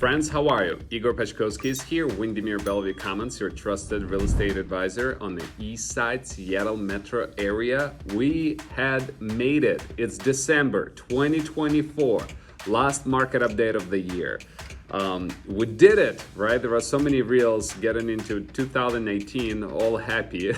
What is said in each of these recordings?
Friends, how are you? Igor Pashkovsky is here, Windermere Bellevue Commons, your trusted real estate advisor on the Eastside Seattle metro area. We had made it. It's December 2024, last market update of the year. We did it, right? There are so many reels getting into 2018, all happy,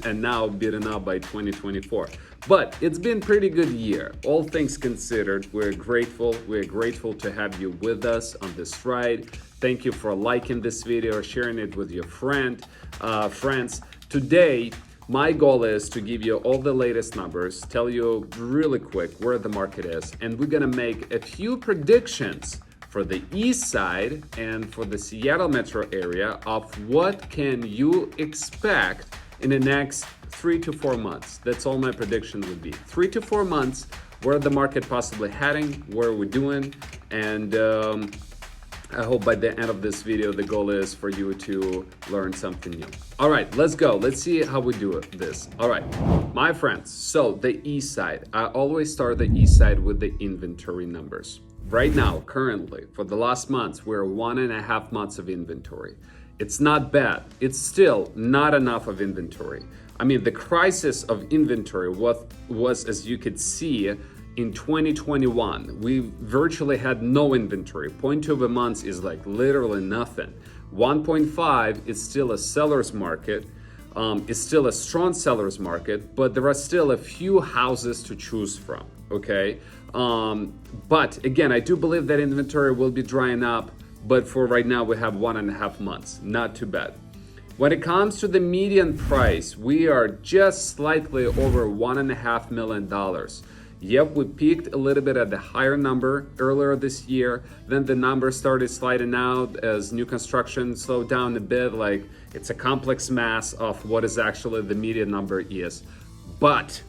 and now beaten up by 2024. But it's been a pretty good year. All things considered, we're grateful. We're grateful to have you with us on this ride. Thank you for liking this video or sharing it with your friends. Today, my goal is to give you all the latest numbers, tell you really quick where the market is, and we're gonna make a few predictions for the east side and for the Seattle metro area of what can you expect in the next 3 to 4 months. That's all my prediction would be. 3 to 4 months, where the market possibly heading, where we're doing, and I hope by the end of this video, the goal is for you to learn something new. All right, let's go. Let's see how we do this. All right, my friends, so the east side. I always start the east side with the inventory numbers. Right now, currently, for the last months, we're 1.5 months of inventory. It's not bad. It's still not enough of inventory. I mean, the crisis of inventory was, as you could see, in 2021. We virtually had no inventory. 0.2 of a month is like literally nothing. 1.5 is still a seller's market. It's still a strong seller's market, but there are still a few houses to choose from, okay? But again, I do believe that inventory will be drying up, but for right now, we have 1.5 months. Not too bad. When it comes to the median price, we are just slightly over $1.5 million. Yep, we peaked a little bit at the higher number earlier this year. Then the number started sliding out as new construction slowed down a bit. Like, it's a complex mass of what is actually the median number is. But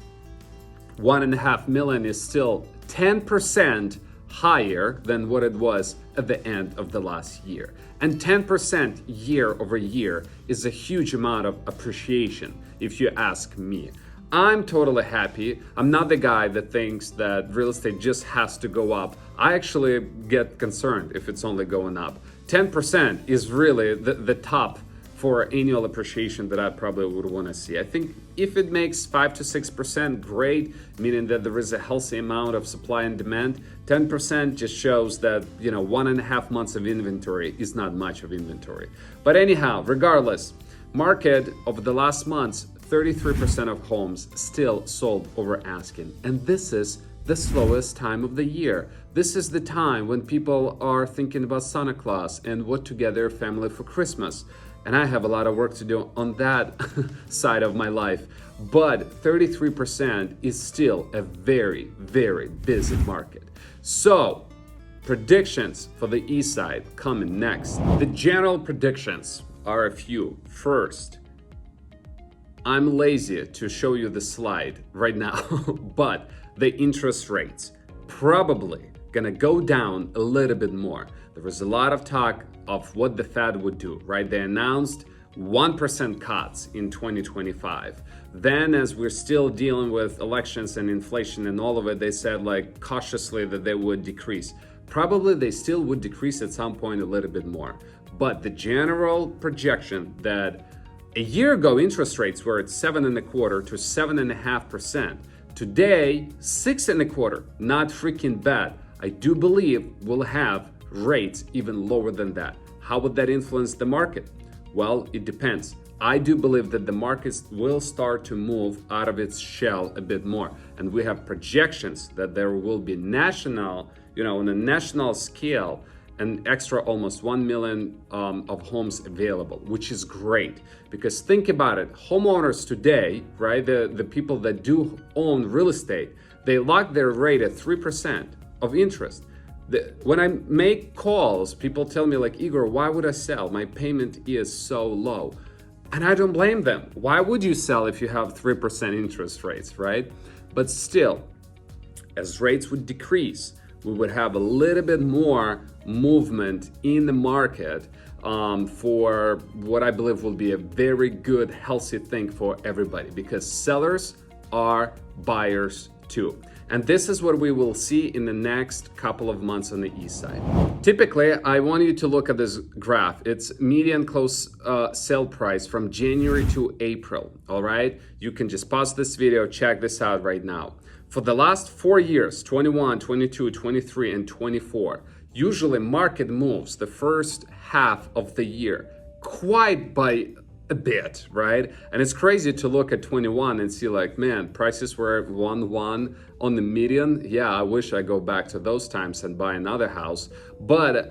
1.5 million is still 10% higher than what it was at the end of the last year. And 10% year over year is a huge amount of appreciation, if you ask me. I'm totally happy. I'm not the guy that thinks that real estate just has to go up. I actually get concerned if it's only going up. 10% is really the top for annual appreciation that I probably would want to see. I think if it makes 5 to 6%, great, meaning that there is a healthy amount of supply and demand. 10% just shows that, 1.5 months of inventory is not much of inventory. But anyhow, regardless, market over the last months, 33% of homes still sold over asking. And this is the slowest time of the year. This is the time when people are thinking about Santa Claus and what to get their family for Christmas. And I have a lot of work to do on that side of my life. But 33% is still a very, very busy market. So, predictions for the east side coming next. The general predictions are a few. First, I'm lazy to show you the slide right now, but the interest rates probably gonna go down a little bit more. There was a lot of talk of what the Fed would do, right? They announced 1% cuts in 2025. Then, as we're still dealing with elections and inflation and all of it, they said like cautiously that they would decrease. Probably they still would decrease at some point a little bit more. But the general projection that a year ago interest rates were at 7.25% to 7.5%. Today, 6.25%, not freaking bad. I do believe we'll have rates even lower than that. How would that influence the market? Well, it depends. I do believe that the markets will start to move out of its shell a bit more. And we have projections that there will be national, on a national scale, an extra almost 1 million of homes available, which is great. Because think about it, homeowners today, right, the people that do own real estate, they lock their rate at 3% of interest. When I make calls, people tell me like, Igor, why would I sell? My payment is so low. And I don't blame them. Why would you sell if you have 3% interest rates, right? But still, as rates would decrease, we would have a little bit more movement in the market for what I believe will be a very good, healthy thing for everybody, because sellers are buyers too. And this is what we will see in the next couple of months on the east side. Typically, I want you to look at this graph. It's median close sale price from January to April, all right? You can just pause this video, check this out right now. For the last 4 years, 21, 22, 23, and 24, usually market moves the first half of the year quite by a bit, right? And it's crazy to look at 21 and see like, man, prices were 1-1 on the median. Yeah, I wish I go back to those times and buy another house. But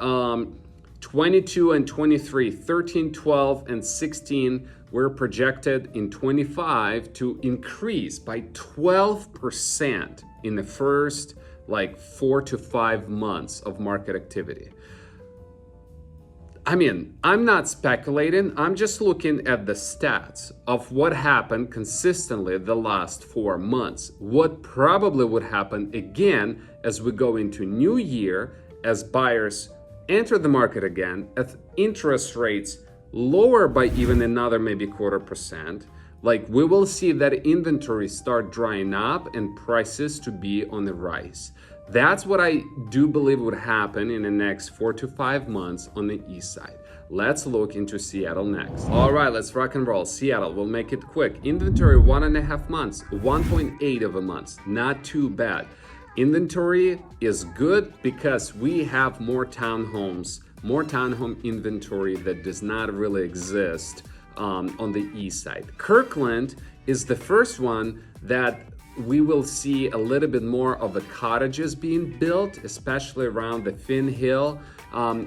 22 and 23, 13, 12, and 16 were projected in 25 to increase by 12% in the first like 4 to 5 months of market activity. I mean, I'm not speculating, I'm just looking at the stats of what happened consistently the last 4 months. What probably would happen again as we go into new year, as buyers enter the market again, as interest rates lower by even another maybe 0.25%. Like we will see that inventory start drying up and prices to be on the rise. That's what I do believe would happen in the next 4 to 5 months on the east side. Let's look into Seattle next. All right, let's rock and roll. Seattle, we'll make it quick. Inventory 1.5 months, 1.8 of a month, not too bad. Inventory is good because we have more townhomes, more townhome inventory that does not really exist on the east side. Kirkland is the first one that we will see a little bit more of the cottages being built, especially around the Finn Hill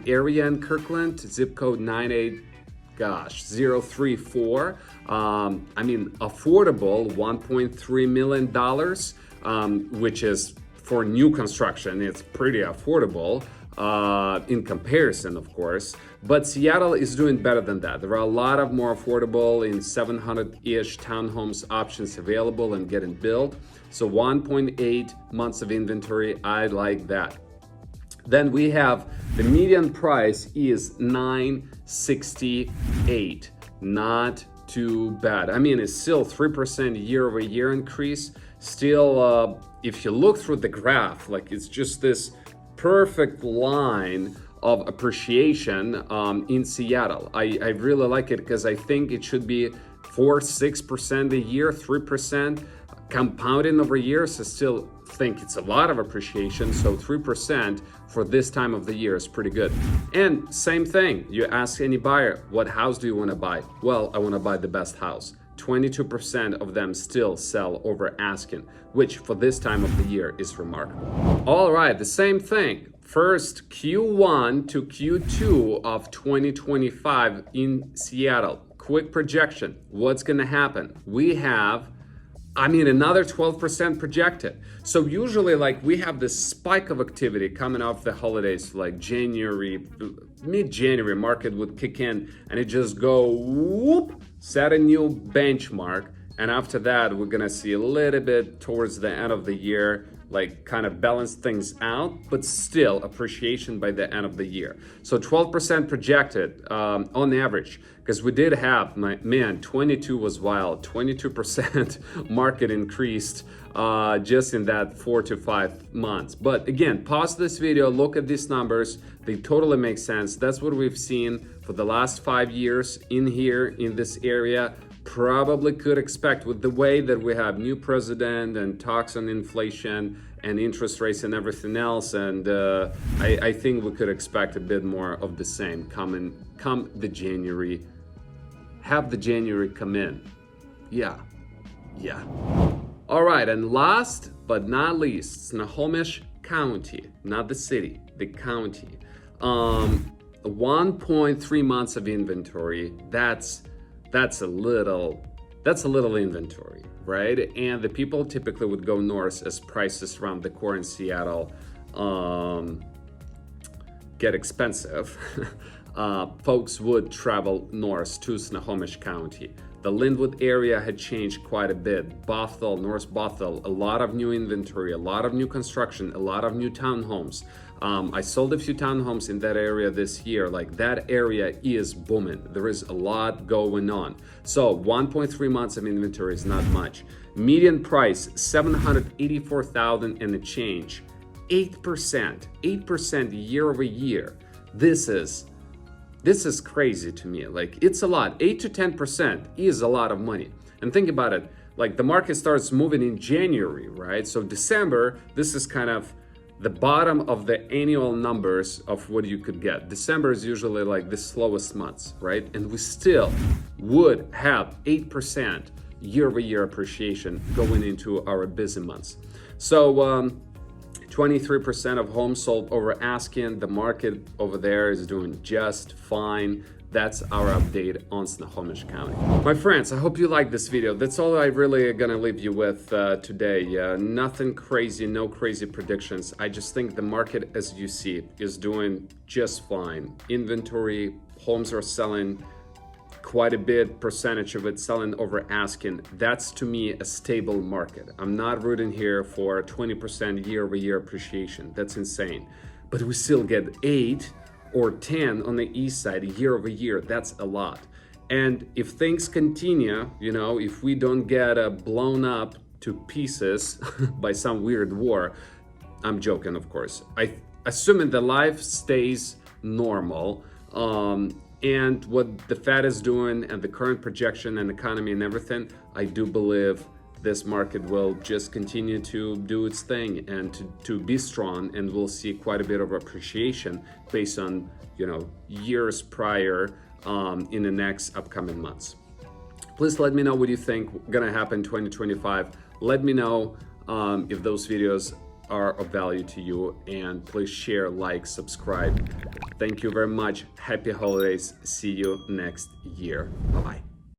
area in Kirkland, zip code 034. I mean, affordable, $1.3 million, which is for new construction, it's pretty affordable. In comparison, of course, but Seattle is doing better than that. There are a lot of more affordable in 700-ish townhomes options available and getting built. So 1.8 months of inventory, I like that. Then we have the median price is $968. Not too bad. I mean, it's still 3% year-over-year increase. Still, if you look through the graph, like it's just this perfect line of appreciation in Seattle. I really like it because I think it should be 4-6% a year, 3% compounding over years. I still think it's a lot of appreciation, so 3% for this time of the year is pretty good. And same thing, you ask any buyer, what house do you want to buy? Well, I want to buy the best house. 22% of them still sell over asking, which for this time of the year is remarkable. All right, the same thing. First Q1 to Q2 of 2025 in Seattle. Quick projection. What's going to happen? We have, another 12% projected. So usually like we have this spike of activity coming off the holidays, like January, mid-January market would kick in and it just go whoop, set a new benchmark. And after that, we're gonna see a little bit towards the end of the year, like kind of balance things out, but still appreciation by the end of the year. So 12% projected on average, because we did have, 22 was wild, 22% market increased just in that 4 to 5 months. But again, pause this video, look at these numbers, they totally make sense. That's what we've seen for the last 5 years in here, in this area. Probably could expect with the way that we have new president and talks on inflation and interest rates and everything else, and I think we could expect a bit more of the same come the January. Have the January come in. Yeah. All right, and last but not least, Snohomish County, not the city, the county. 1.3 months of inventory. That's a little inventory, right? And the people typically would go north as prices around the core in Seattle get expensive. Folks would travel north to Snohomish County. The Linwood area had changed quite a bit. Bothell, North Bothell, a lot of new inventory, a lot of new construction, a lot of new townhomes. I sold a few townhomes in that area this year. Like, that area is booming. There is a lot going on. So 1.3 months of inventory is not much. Median price, $784,000 and a change. 8% year over year. This is crazy to me. Like, it's a lot. 8 to 10% is a lot of money. And think about it. Like, the market starts moving in January, right? So December, this is kind of the bottom of the annual numbers of what you could get. December is usually like the slowest months, right? And we still would have 8% year-over-year appreciation going into our busy months. So 23% of homes sold over asking. The market over there is doing just fine. That's our update on Snohomish County. My friends, I hope you liked this video. That's all I really gonna leave you with today. Nothing crazy, no crazy predictions. I just think the market, as you see, is doing just fine. Inventory, homes are selling quite a bit, percentage of it selling over asking. That's, to me, a stable market. I'm not rooting here for 20% year-over-year appreciation. That's insane. But we still get 8 or 10 on the east side year over year. That's a lot. And if things continue, you know, if we don't get blown up to pieces by some weird war, I'm joking, of course. Assuming the life stays normal, and what the Fed is doing and the current projection and economy and everything, I do believe this market will just continue to do its thing and to be strong, and we'll see quite a bit of appreciation based on, you know, years prior in the next upcoming months. Please let me know what you think gonna happen in 2025. Let me know if those videos are of value to you, and please share, like, subscribe. Thank you very much. Happy holidays. See you next year. Bye-bye.